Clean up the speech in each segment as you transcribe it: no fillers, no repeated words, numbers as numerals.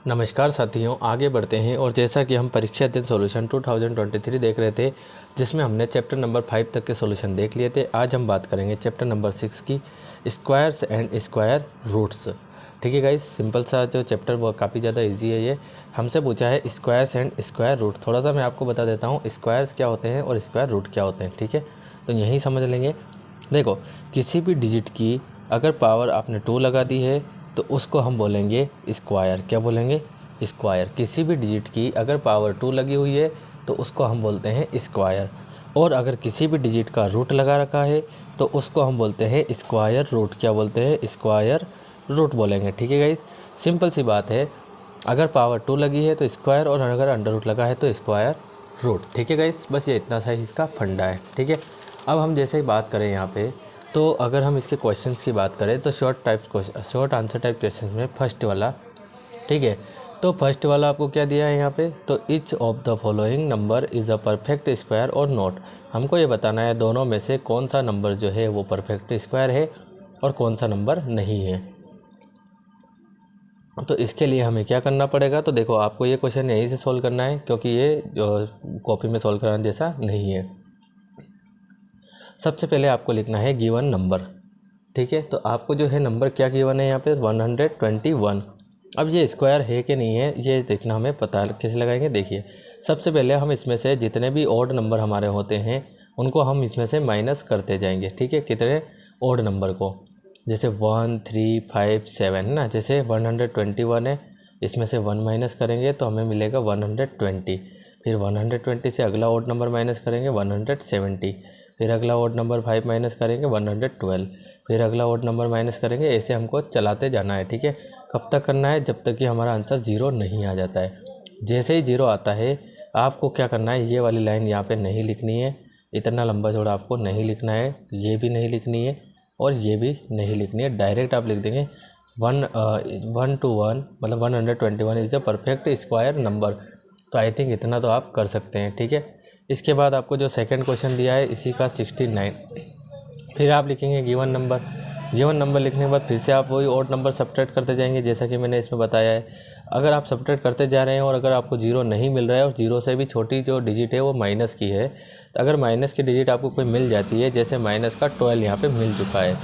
नमस्कार साथियों, आगे बढ़ते हैं। और जैसा कि हम परीक्षा अध्ययन सॉल्यूशन 2023 देख रहे थे, जिसमें हमने चैप्टर नंबर 5 तक के सॉल्यूशन देख लिए थे। आज हम बात करेंगे चैप्टर नंबर 6 की, स्क्वायर्स एंड स्क्वायर रूट्स। ठीक है गाइस, सिंपल सा जो चैप्टर वो काफ़ी ज़्यादा इजी है। ये हमसे पूछा है स्क्वायर्स एंड स्क्वायर रूट। थोड़ा सा मैं आपको बता देता हूँ स्क्वायर्स क्या होते हैं और स्क्वायर रूट क्या होते हैं। ठीक है, तो यही समझ लेंगे। देखो, किसी भी डिजिट की अगर पावर आपने 2 लगा दी है तो उसको हम बोलेंगे स्क्वायर। क्या बोलेंगे? स्क्वायर। किसी भी डिजिट की अगर पावर 2 लगी हुई है तो उसको हम बोलते हैं स्क्वायर। और अगर किसी भी डिजिट का रूट लगा रखा है तो उसको हम बोलते हैं स्क्वायर रूट। क्या बोलते हैं? स्क्वायर रूट बोलेंगे। ठीक है गाइस, सिंपल सी बात है। अगर पावर 2 लगी है तो स्क्वायर, और अगर अंडर रूट लगा है तो स्क्वायर रूट। ठीक है गाइस, बस ये इतना सा ही इसका फंडा है। ठीक है, अब हम जैसे ही बात करें यहाँ पे, तो अगर हम इसके क्वेश्चंस की बात करें तो शॉर्ट आंसर टाइप क्वेश्चंस में फर्स्ट वाला, ठीक है, तो फर्स्ट वाला आपको क्या दिया है यहाँ पे, तो each of the following number is a perfect square और नॉट। हमको ये बताना है दोनों में से कौन सा नंबर जो है वो परफेक्ट स्क्वायर है और कौन सा नंबर नहीं है। तो इसके लिए हमें क्या करना पड़ेगा, तो देखो आपको ये क्वेश्चन यहीं से सॉल्व करना है, क्योंकि ये कॉपी में सॉल्व कराने जैसा नहीं है। सबसे पहले आपको लिखना है गिवन नंबर। ठीक है, तो आपको जो है नंबर क्या गिवन है यहाँ पे, 121। अब ये स्क्वायर है कि नहीं है ये देखना हमें पता कैसे लगाएंगे। देखिए, सबसे पहले हम इसमें से जितने भी ऑड नंबर हमारे होते हैं उनको हम इसमें से माइनस करते जाएंगे। ठीक है, कितने ऑड नंबर को, जैसे 1, 3, 5, 7 ना, जैसे 121 है, इसमें से 1 माइनस करेंगे तो हमें मिलेगा 120। फिर 120 से अगला ऑड नंबर माइनस करेंगे 170। फिर अगला ऑड नंबर 5 माइनस करेंगे 112। फिर अगला ऑड नंबर माइनस करेंगे। ऐसे हमको चलाते जाना है। ठीक है, कब तक करना है? जब तक कि हमारा आंसर 0 नहीं आ जाता है। जैसे ही 0 आता है आपको क्या करना है, ये वाली लाइन यहाँ पे नहीं लिखनी है, इतना लंबा चौड़ा आपको नहीं लिखना है, ये भी नहीं लिखनी है और ये भी नहीं लिखनी है। डायरेक्ट आप लिख देंगे 1 to 1 मतलब 121 is the perfect square number. तो आई थिंक इतना तो आप कर सकते हैं। ठीक है, इसके बाद आपको जो सेकंड क्वेश्चन दिया है इसी का 69, फिर आप लिखेंगे गिवन नंबर। गिवन नंबर लिखने के बाद फिर से आप वही ऑड नंबर सब्ट्रैक्ट करते जाएंगे, जैसा कि मैंने इसमें बताया है। अगर आप सब्ट्रैक्ट करते जा रहे हैं और अगर आपको 0 नहीं मिल रहा है और 0 से भी छोटी जो डिजिट है वो माइनस की है, तो अगर माइनस की डिजिट आपको कोई मिल जाती है, जैसे माइनस का 12 यहाँ पर मिल चुका है,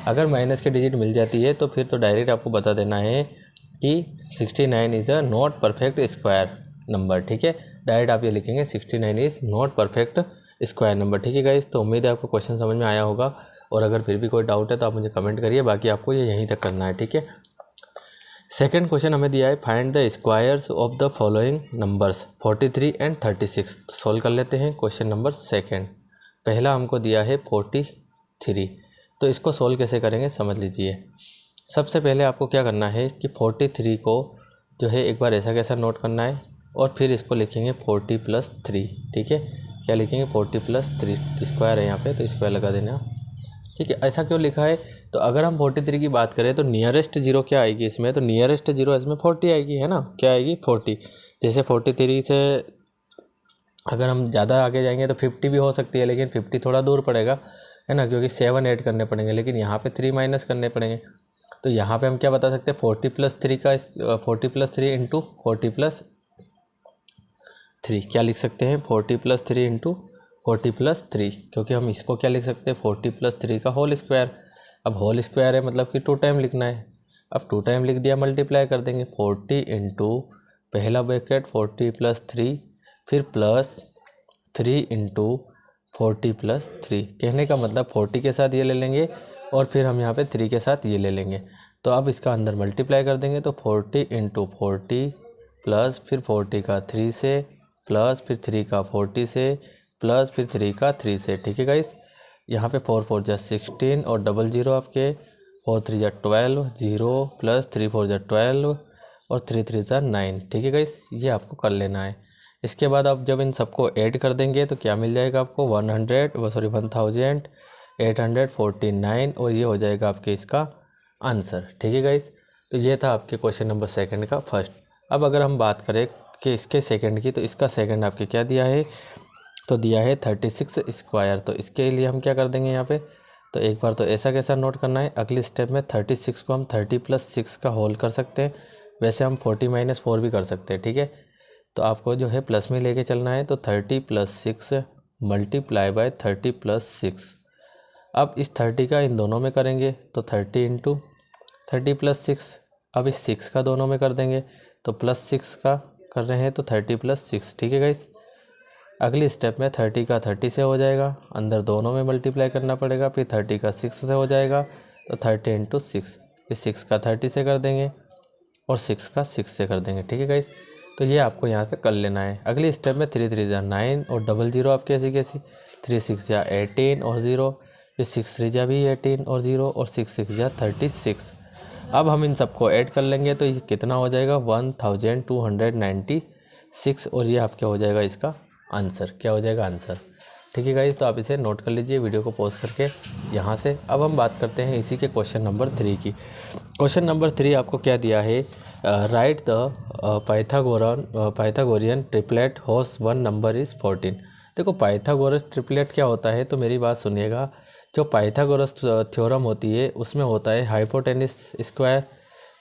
अगर माइनस की डिजिट मिल जाती है तो फिर तो डायरेक्ट आपको बता देना है कि 69 is a not perfect square number. ठीक है, डायरेक्ट आप ये लिखेंगे 69 is not perfect square number. ठीक है गाइस, तो उम्मीद है आपको क्वेश्चन समझ में आया होगा, और अगर फिर भी कोई डाउट है तो आप मुझे कमेंट करिए, बाकी आपको ये यहीं तक करना है। ठीक है, सेकंड क्वेश्चन हमें दिया है find the squares of the following numbers 43 and 36। Solve कर लेते हैं क्वेश्चन नंबर सेकंड। पहला हमको दिया है 43, तो इसको सॉल्व कैसे करेंगे समझ लीजिए। सबसे पहले आपको क्या करना है कि 43 को जो है एक बार ऐसा कैसा नोट करना है, और फिर इसको लिखेंगे 40 + 3। ठीक है, क्या लिखेंगे? 40 + 3, स्क्वायर है यहाँ पे तो स्क्वायर लगा देना। ठीक है, ऐसा क्यों लिखा है? तो अगर हम 43 की बात करें तो नियरेस्ट 0 क्या आएगी इसमें, तो नियरेस्ट 0 इसमें 40 आएगी, है ना। क्या आएगी? 40। जैसे 43 से अगर हम ज़्यादा आगे जाएंगे तो 50 भी हो सकती है, लेकिन 50 थोड़ा दूर पड़ेगा, है ना, क्योंकि 7 ऐड करने पड़ेंगे, लेकिन यहाँ पे 3 माइनस करने पड़ेंगे। तो यहाँ पे हम क्या बता सकते हैं, 40 + 3 का 40 + 3 इंटू 40 + 3 क्या लिख सकते हैं, 40 + 3 इंटू 40 + 3, क्योंकि हम इसको क्या लिख सकते हैं, 40 + 3 का होल स्क्वायर। अब होल स्क्वायर है मतलब कि 2 टाइम लिखना है। अब 2 टाइम लिख दिया, मल्टीप्लाई कर देंगे 40 इंटू पहला ब्रैकेट 40 + 3, फिर प्लस 3 इंटू 40 + 3। कहने का मतलब 40 के साथ ये ले लेंगे और फिर हम यहाँ पे 3 के साथ ये ले लेंगे। तो अब इसका अंदर मल्टीप्लाई कर देंगे, तो 40 इंटू 40 प्लस फिर 40 का 3 से, प्लस फिर 3 का 40 से, प्लस फिर 3 का 3 से। ठीक है गाइस, यहाँ पे 4 4 जा 16 और डबल 0 आपके 4 3 जा 12, 0 प्लस 3 4 जा 12 और 3 3 जा 9। ठीक है गाइस, ये आपको कर लेना है। इसके बाद आप जब इन सबको ऐड कर देंगे तो क्या मिल जाएगा आपको, 1849, और ये हो जाएगा आपके इसका आंसर। ठीक है गाइस, तो ये था आपके क्वेश्चन नंबर सेकंड का फर्स्ट। अब अगर हम बात करें कि इसके सेकंड की, तो इसका सेकंड आपके क्या दिया है, तो दिया है 36 स्क्वायर। तो इसके लिए हम क्या कर देंगे यहाँ पे, तो एक बार तो ऐसा कैसा नोट करना है, अगले स्टेप में 36 को हम 30 + 6 का होल कर सकते हैं, वैसे हम 40 - 4 भी कर सकते हैं, ठीक है। तो आपको जो है प्लस में लेके चलना है, तो 30 + 6 मल्टीप्लाई बाय 30 + 6। अब इस 30 का इन दोनों में करेंगे तो 30 × 30 + 6। अब इस 6 का दोनों में कर देंगे तो +6 का कर रहे हैं तो 30 + 6, ठीक है गाइस। अगली स्टेप में 30 का 30 से हो जाएगा, अंदर दोनों में मल्टीप्लाई करना पड़ेगा, फिर 30 का 6 से हो जाएगा तो 30 × 6। इस 6 का 30 से कर देंगे और 6 का 6 से कर देंगे, ठीक है गाइस। तो ये आपको यहाँ पे कर लेना है। अगली स्टेप में 3 3 जा 9 और डबल 0 आप कैसी 3 6 जा 18 और 0, फिर 6 3 जा भी 18 और 0 और 6 6 जा 36। अब हम इन सबको ऐड कर लेंगे तो ये कितना हो जाएगा 1296 और ये आपका हो जाएगा इसका आंसर। क्या हो जाएगा आंसर, ठीक है गाइस। तो आप इसे नोट कर लीजिए वीडियो को पॉज करके यहाँ से। अब हम बात करते हैं इसी के क्वेश्चन नंबर 3 की। क्वेश्चन नंबर 3 आपको क्या दिया है, राइट द पाइथागोरियन ट्रिपलेट होस वन नंबर इज़ 14। देखो पाइथागोरस ट्रिपलेट क्या होता है, तो मेरी बात सुनिएगा। जो पाइथागोरस थ्योरम होती है उसमें होता है hypotenuse square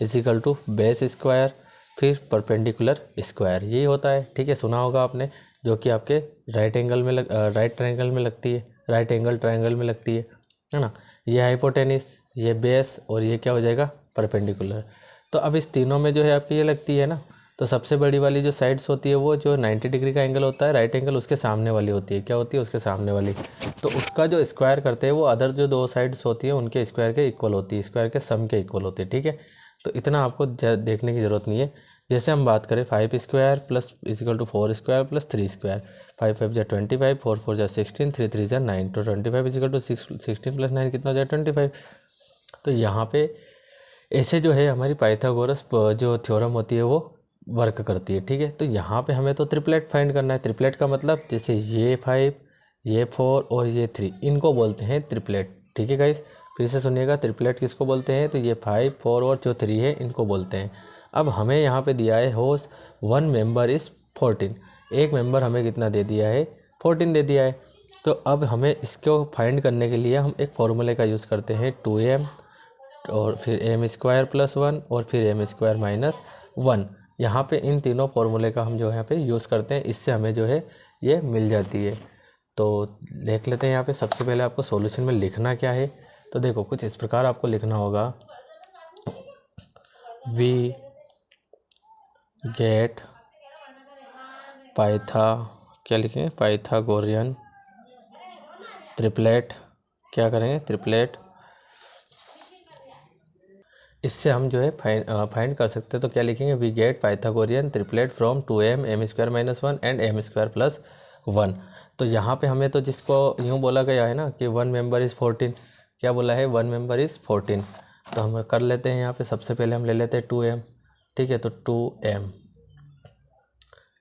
is equal to base square फिर परपेंडिकुलर स्क्वायर, यही होता है, ठीक है। सुना होगा आपने, जो कि आपके राइट ट्रायंगल में लगती है, राइट एंगल ट्रायंगल में लगती है ना। ये हाइपोटेनिस, ये बेस और ये क्या हो जाएगा परपेंडिकुलर। तो अब इस तीनों में जो है आपकी ये लगती है ना, तो सबसे बड़ी वाली जो साइड्स होती है वो जो 90 डिग्री का एंगल होता है, राइट एंगल, उसके सामने वाली होती है। क्या होती है, उसके सामने वाली। तो उसका जो स्क्वायर करते हैं वो अदर जो 2 साइड्स होती है उनके स्क्वायर के इक्वल होती है, स्क्वायर के सम के इक्वल होती है, ठीक है। तो इतना आपको देखने की ज़रूरत नहीं है। जैसे हम बात करें 5 square plus is equal to 4 square plus 3 square, 5 5 जा 25, 4 4 जा 16, 3 3 जा 9, तो 25 इजिकल टू 16 + 9 कितना हो जाए 25। तो यहाँ पे ऐसे जो है हमारी पाइथागोरस जो थ्योरम होती है वो वर्क करती है, ठीक है। तो यहाँ पे हमें तो ट्रिपलेट फाइंड करना है। ट्रिपलेट का मतलब जैसे ये 5, ये 4 और ये 3, इनको बोलते हैं ट्रिपलेट, ठीक है गाइस। फिर से सुनिएगा, ट्रिपलेट किसको बोलते हैं, तो ये 5 4 और जो 3 है इनको बोलते हैं। अब हमें यहाँ पे दिया है होस 1 मेंबर इज़ 14, एक मेंबर हमें कितना दे दिया है 14 दे दिया है। तो अब हमें इसको फाइंड करने के लिए हम एक फॉर्मूले का यूज़ करते हैं 2m और फिर m² + 1 और फिर m² - 1। यहाँ पे इन तीनों फॉर्मूले का हम जो है यहाँ पे यूज़ करते हैं, इससे हमें जो है ये मिल जाती है। तो देख लेते हैं यहाँ पे। सबसे पहले आपको सॉल्यूशन में लिखना क्या है, तो देखो कुछ इस प्रकार आपको लिखना होगा, वी गेट क्या लिखेंगे, पाइथागोरियन ट्रिपलेट, क्या करेंगे ट्रिपलेट, इससे हम जो है फाइंड कर सकते हैं। तो क्या लिखेंगे, we get Pythagorean triplet from 2m m² - 1 and m² + 1। तो यहाँ पे हमें तो जिसको यूँ बोला गया है ना कि 1 मेंबर इज़ 14, क्या बोला है 1 मेंबर इज़ 14। तो हम कर लेते हैं यहाँ पे। सबसे पहले हम ले लेते हैं 2m, ठीक है। तो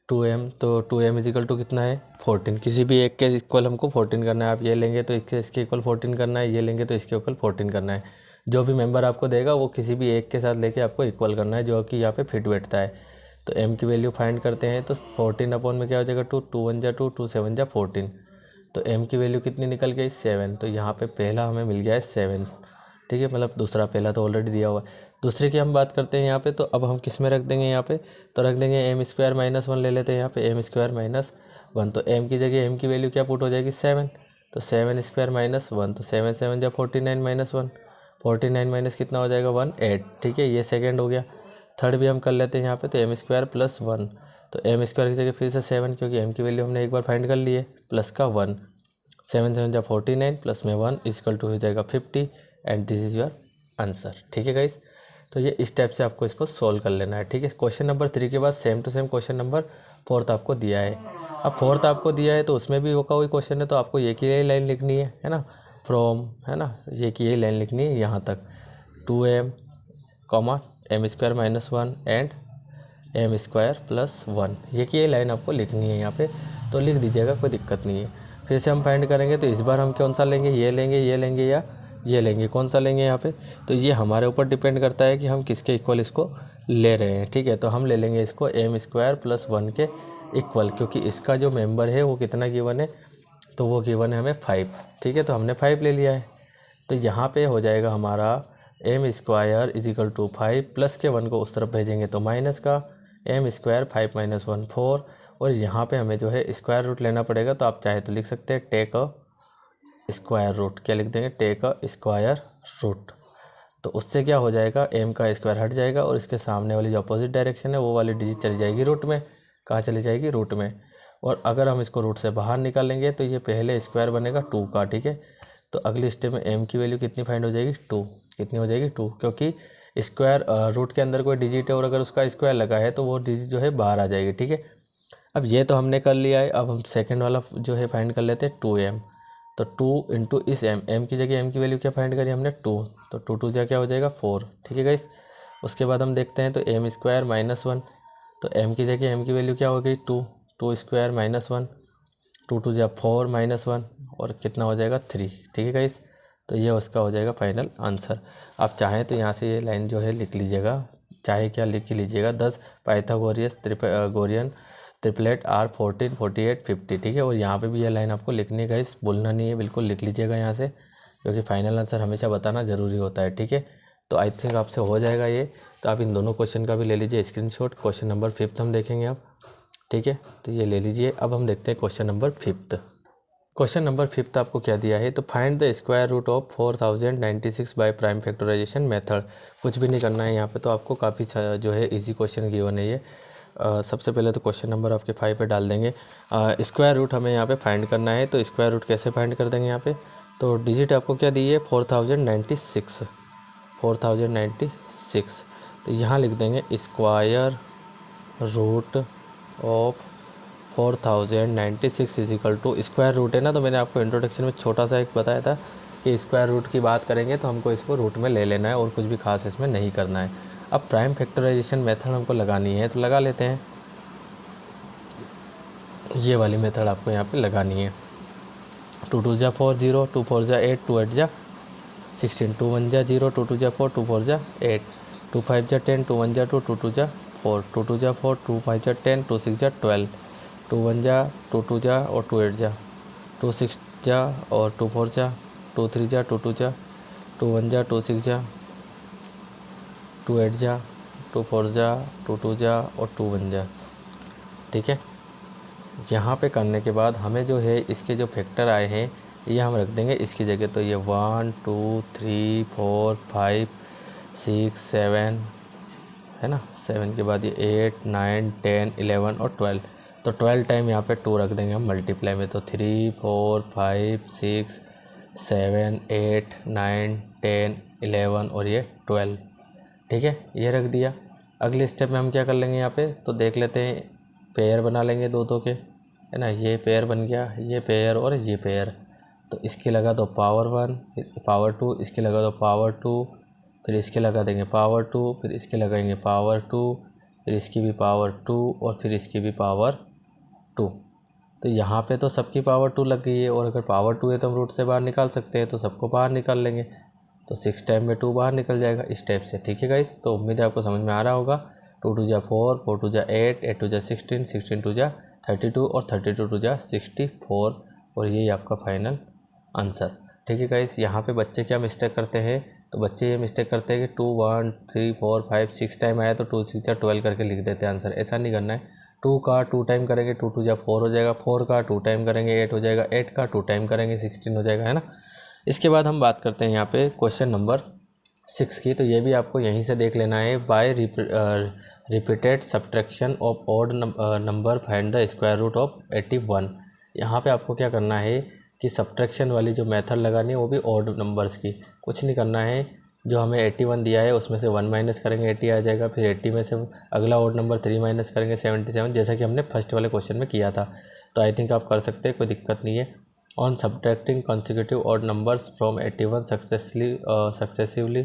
2m तो 2m इजिकल टू कितना है 14, किसी भी एक के इक्वल हमको 14 करना है। आप ये लेंगे तो इसके इक्वल 14 करना है, ये लेंगे तो इसके इक्वल 14 करना है। जो भी मेंबर आपको देगा वो किसी भी एक के साथ लेके आपको इक्वल करना है, जो कि यहाँ पे फिट बैठता है। तो m की वैल्यू फाइंड करते हैं, तो 14 अपॉन में क्या हो जाएगा 2, 2 1 जा 2, 2 7 जा 14। तो m की वैल्यू कितनी निकल गई 7। तो यहाँ पे पहला हमें मिल गया है 7, ठीक है। मतलब दूसरा, पहला तो ऑलरेडी दिया हुआ है। दूसरे की हम बात करते हैं यहाँ पे, तो अब हम किस में रख देंगे यहाँ पे, तो रख देंगे m² - 1 ले लेते हैं यहाँ पे, m² - 1। तो m की जगह m की वैल्यू क्या पुट हो जाएगी 7, तो 7² - 1, तो 7 7 जा 49 - 1, 49 माइनस कितना हो जाएगा 1 8, ठीक है। ये सेकेंड हो गया। थर्ड भी हम कर लेते हैं यहाँ पे, तो m² + 1, तो m² की जगह फिर से 7, क्योंकि m की वैल्यू हमने एक बार फाइंड कर ली है, प्लस का 1, 7 7 जा 49 प्लस में 1 इक्वल टू हो जाएगा 50 and this is your answer, ठीक है गाइस। तो ये इस टाइप से आपको इसको सॉल्व कर लेना है, ठीक है। क्वेश्चन नंबर 3 के बाद same to same question number 4 आपको दिया है। अब 4 आपको दिया है तो उसमें भी वो का वही क्वेश्चन है, तो आपको ये की लाइन लिखनी है ना, फ्रॉम, है ना, ये की यही लाइन लिखनी है यहाँ तक, 2m, m² - 1 एंड m² + 1, ये की यही लाइन आपको लिखनी है यहाँ पे। तो लिख दीजिएगा, कोई दिक्कत नहीं है। फिर से हम फाइंड करेंगे, तो इस बार हम कौन सा लेंगे, ये लेंगे, ये लेंगे या ये लेंगे, कौन सा लेंगे यहाँ पे, तो ये हमारे ऊपर डिपेंड करता है कि हम किसके इक्वल इसको ले रहे हैं, ठीक है। तो हम ले लेंगे इसको m² + 1 के इक्वल, क्योंकि इसका जो मेंबर है वो कितना गिवन है, तो वो गिवन है हमें 5, ठीक है। तो हमने 5 ले लिया है। तो यहाँ पे हो जाएगा हमारा M square is equal to 5 plus के 1 को उस तरफ भेजेंगे तो माइनस का एम स्क्वायर 5 माइनस 1 4, और यहाँ पे हमें जो है स्क्वायर रूट लेना पड़ेगा, तो आप चाहे तो लिख सकते हैं टेक अ स्क्वायर रूट। क्या लिख देंगे? Take a square root. तो उससे क्या हो जाएगा, एम का स्क्वायर हट जाएगा और इसके सामने वाली जो अपोजिट डायरेक्शन है वो वाली डिजिट चली जाएगी रूट में। कहाँ चली जाएगी? रूट में। और अगर हम इसको रूट से बाहर निकालेंगे तो ये पहले स्क्वायर बनेगा 2 का, ठीक है। तो अगली स्टेप में एम की वैल्यू कितनी फाइंड हो जाएगी? 2। कितनी हो जाएगी? 2, क्योंकि स्क्वायर रूट के अंदर कोई डिजिट है और अगर उसका स्क्वायर लगा है तो वो डिजिट जो है बाहर आ जाएगी, ठीक है। अब ये तो हमने कर लिया है, अब हम सेकेंड वाला जो है फाइंड कर लेते हैं 2m। तो 2 इंटू इस m की जगह m की वैल्यू क्या फाइंड करी हमने? 2। तो 2 2 क्या हो जाएगा? 4, ठीक है गाइस। उसके बाद हम देखते हैं तो एम स्क्वायर माइनस 1, तो m की जगह m की वैल्यू क्या हो गई? 2। 2 स्क्वायर माइनस 1, 2 2 4 माइनस 1, और कितना हो जाएगा? 3, ठीक है गाइस। तो ये उसका हो जाएगा फाइनल आंसर। आप चाहें तो यहाँ से ये लाइन जो है लिख लीजिएगा, चाहे क्या लिख लीजिएगा 10 पाइथागोरियस गोरियन ट्रिपलेट आर 14 48 50, ठीक है। और यहाँ पे भी ये लाइन आपको लिखनी है गाइस, बोलना नहीं है, बिल्कुल लिख लीजिएगा यहाँ से, क्योंकि फाइनल आंसर हमेशा बताना ज़रूरी होता है, ठीक है। तो आई थिंक आपसे हो जाएगा ये। तो आप इन दोनों क्वेश्चन का भी ले लीजिए स्क्रीनशॉट। क्वेश्चन नंबर 5 हम देखेंगे अब, ठीक है। तो ये ले लीजिए। अब हम देखते हैं क्वेश्चन नंबर 5। क्वेश्चन नंबर 5 आपको क्या दिया है? तो find the square root of 4096 by prime factorisation method. कुछ भी नहीं करना है यहाँ पे, तो आपको काफ़ी जो है इजी क्वेश्चन गिवन है ये। सबसे पहले तो क्वेश्चन नंबर आपके 5 पे डाल देंगे। स्क्वायर रूट हमें यहाँ पे फाइंड करना है, तो स्क्वायर रूट कैसे फाइंड कर देंगे यहाँ पे? तो डिजिट आपको क्या दी है? 4096। 4096, तो यहाँ लिख देंगे square root of 4096 is equal to, square root है ना, तो मैंने आपको इंट्रोडक्शन में छोटा सा एक बताया था कि स्क्वायर रूट की बात करेंगे तो हमको इसको रूट में ले लेना है और कुछ भी खास इसमें नहीं करना है। अब प्राइम फैक्टराइजेशन मेथड हमको लगानी है, तो लगा लेते हैं। ये वाली मेथड आपको यहाँ पे लगानी है। 2 2 जा 4 0, 2 4 जा 8, 2 8 जा 16, 2 1 जा 0, 2 2 जा 4, 2 4 जा 8, 2 5 जा 10, 2 1 जा 2, 2 2 जा 4, 2 2 जा 4, 2 5 जा 10, 2 6 जा 12, 2 1 जा 2 2 जा और 2 8 जा 2 6 जा और 2 4 जा 2 3 जा 2 2 जा 2 1 जा 2 6 जा 2 8 जा 2 4 जा 2 2 जा और 2 1 जा, ठीक है। यहाँ पे करने के बाद हमें जो है इसके जो फैक्टर आए हैं ये हम रख देंगे इसकी जगह। तो ये 1 2 3 4 5 6 7 है ना, 7 के बाद ये 8 9 10 11 और 12, तो 12 टाइम यहाँ पे 2 रख देंगे हम मल्टीप्लाई में। तो 3 4 5 6 7 8 9 10 11 और ये 12, ठीक है, ये रख दिया। अगले स्टेप में हम क्या कर लेंगे यहाँ पे? तो देख लेते हैं, पेयर बना लेंगे दो के, है ना। ये पेयर बन गया, ये पेयर और ये पेयर। तो इसकी लगा दो पावर 1, फिर पावर 2, इसकी लगा दो पावर 2, फिर इसके लगा देंगे पावर 2, फिर इसके लगाएंगे पावर 2, फिर इसकी भी पावर 2 और फिर इसकी भी पावर 2। तो यहाँ पे तो सबकी पावर 2 लग गई है, और अगर पावर 2 है तो हम रूट से बाहर निकाल सकते हैं, तो सबको बाहर निकाल लेंगे। तो 6 टाइम में 2 बाहर निकल जाएगा इस टाइप से, ठीक है गाइस। तो उम्मीद है आपको समझ में आ रहा होगा। 2 2 जा 4, 4 2 जा 8, 8 2 जा 16, 16 2 जा 32 और 32 2 जा 64, और यही आपका फाइनल आंसर, ठीक है गाइस। यहाँ पे बच्चे क्या मिस्टेक करते हैं? तो बच्चे ये मिस्टेक करते हैं कि 2 1 3 4 5 6 टाइम आया तो 2 6 जा 12 करके लिख देते हैं आंसर। ऐसा नहीं करना है। 2 का 2 टाइम करेंगे 2 2 जा 4 हो जाएगा, 4 का 2 टाइम करेंगे 8 हो जाएगा, 8 का 2 टाइम करेंगे 16 हो जाएगा, है ना। इसके बाद हम बात करते हैं यहाँ पे क्वेश्चन नंबर 6 की। तो ये भी आपको यहीं से देख लेना है। By repeated subtraction of odd number find the square root of 81। यहाँ पे आपको क्या करना है कि सब्ट्रैक्शन वाली जो मेथड लगानी है वो भी ऑड नंबर्स की। कुछ नहीं करना है, जो हमें 81 दिया है उसमें से 1 माइनस करेंगे 80 आ जाएगा, फिर 80 में से अगला ऑड नंबर 3 माइनस करेंगे 77, जैसा कि हमने फर्स्ट वाले क्वेश्चन में किया था। तो आई थिंक आप कर सकते हैं, कोई दिक्कत नहीं है। On subtracting consecutive odd numbers from 81 successively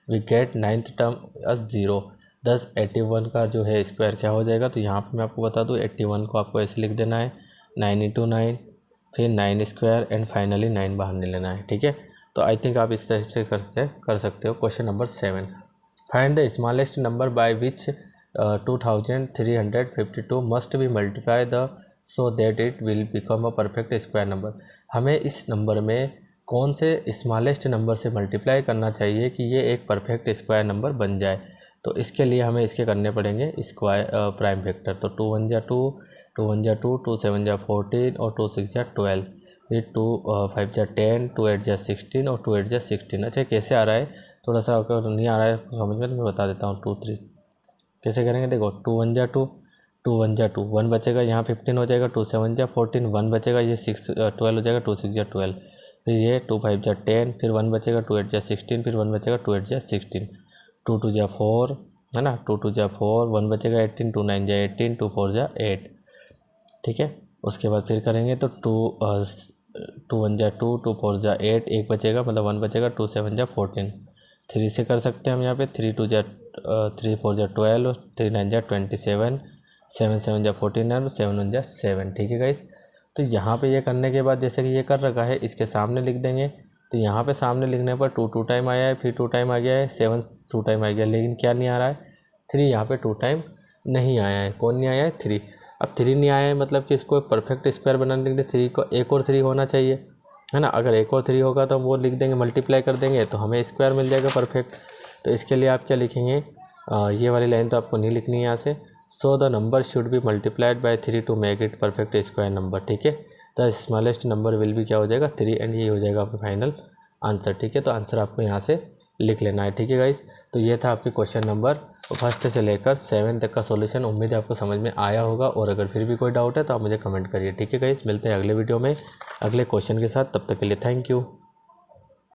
we get 9th term as 0। 81 का जो है स्क्वायर क्या हो जाएगा? तो यहाँ पे मैं आपको बता दूँ 81 को आपको ऐसे लिख देना है 9 इंटू 9, फिर 9 स्क्वायर एंड फाइनली 9 बाहर नहीं लेना है, ठीक है। तो आई थिंक आप इस टाइप से कर सकते हो। Question number 7, find the smallest number by which 2352 must be multiply the so that it will become a perfect square number. हमें इस नंबर में कौन से स्मॉलेस्ट नंबर से मल्टीप्लाई करना चाहिए कि ये एक परफेक्ट स्क्वायर नंबर बन जाए। तो इसके लिए हमें इसके करने पड़ेंगे स्क्वायर प्राइम फैक्टर। तो 2 1 जा 2, 2 1 जा 2, 2 7 जा 14 और 2 6 जा 12, ये 2 5 जा 10, 2 8 जा 16 और 2 8 जा 16। अच्छा कैसे आ रहा है, थोड़ा सा अगर नहीं आ रहा है समझ में तो मैं बता देता हूँ। 2 3 कैसे करेंगे, देखो 2 1 जा 2, 2 1 जा 2, 1 बचेगा, यहाँ 15 हो जाएगा, 2 7 जा 14, 1 बचेगा, ये 6 12 हो जाएगा, 2 6 जा 12, फिर ये 2 5 जा 10, फिर 1 बचेगा, 2 8 जा 16, फिर 1 बचेगा, 2 8 जा 16, 2 2 जा 4 है ना, 2 2 जा 4, 1 बचेगा 18, 2 9 जा 18, 2 4 जा 8। ठीक है, उसके बाद फिर करेंगे तो 2 1 जा 2, 2 4 जा 8, एक बचेगा मतलब 1 बचेगा, 2 7 जा 14, 3 से कर सकते हैं हम यहाँ पे, 3 2 जा 3 4 जा 12, 3 9 जा 27, 7 7 जा 14 और 7 1 जा 7। ठीक है गाइस, तो यहाँ पे ये करने के बाद जैसे कि ये कर रखा है, इसके सामने लिख देंगे। तो यहाँ पे सामने लिखने पर 2 2 टाइम आया है, फिर 2 टाइम आ गया है, 7 2 टाइम आ गया, लेकिन क्या नहीं आ रहा है, 3 यहाँ पे 2 टाइम नहीं आया है। कौन नहीं आया है, 3। अब 3 नहीं आया है मतलब कि इसको परफेक्ट स्क्वायर बनाने के लिए 3 को एक और 3 होना चाहिए, है ना। अगर एक और 3 होगा तो हम वो लिख देंगे, मल्टीप्लाई कर देंगे तो हमें स्क्वायर मिल जाएगा परफेक्ट। तो इसके लिए आप क्या लिखेंगे, ये वाली लाइन तो आपको नहीं लिखनी है यहाँ से। So the number should be multiplied by 3 to make it perfect square number. ठीक है, द स्मॉलेस्ट नंबर विल भी क्या हो जाएगा, 3, एंड ये हो जाएगा आपका फाइनल आंसर। ठीक है, तो आंसर आपको यहाँ से लिख लेना है। ठीक है गाइस, तो ये था आपके क्वेश्चन नंबर 1 से लेकर 7 तक का सॉल्यूशन। उम्मीद है आपको समझ में आया होगा, और अगर फिर भी कोई डाउट है तो आप मुझे कमेंट करिए। ठीक है गाइस, मिलते हैं अगले वीडियो में अगले क्वेश्चन के साथ, तब तक के लिए थैंक यू।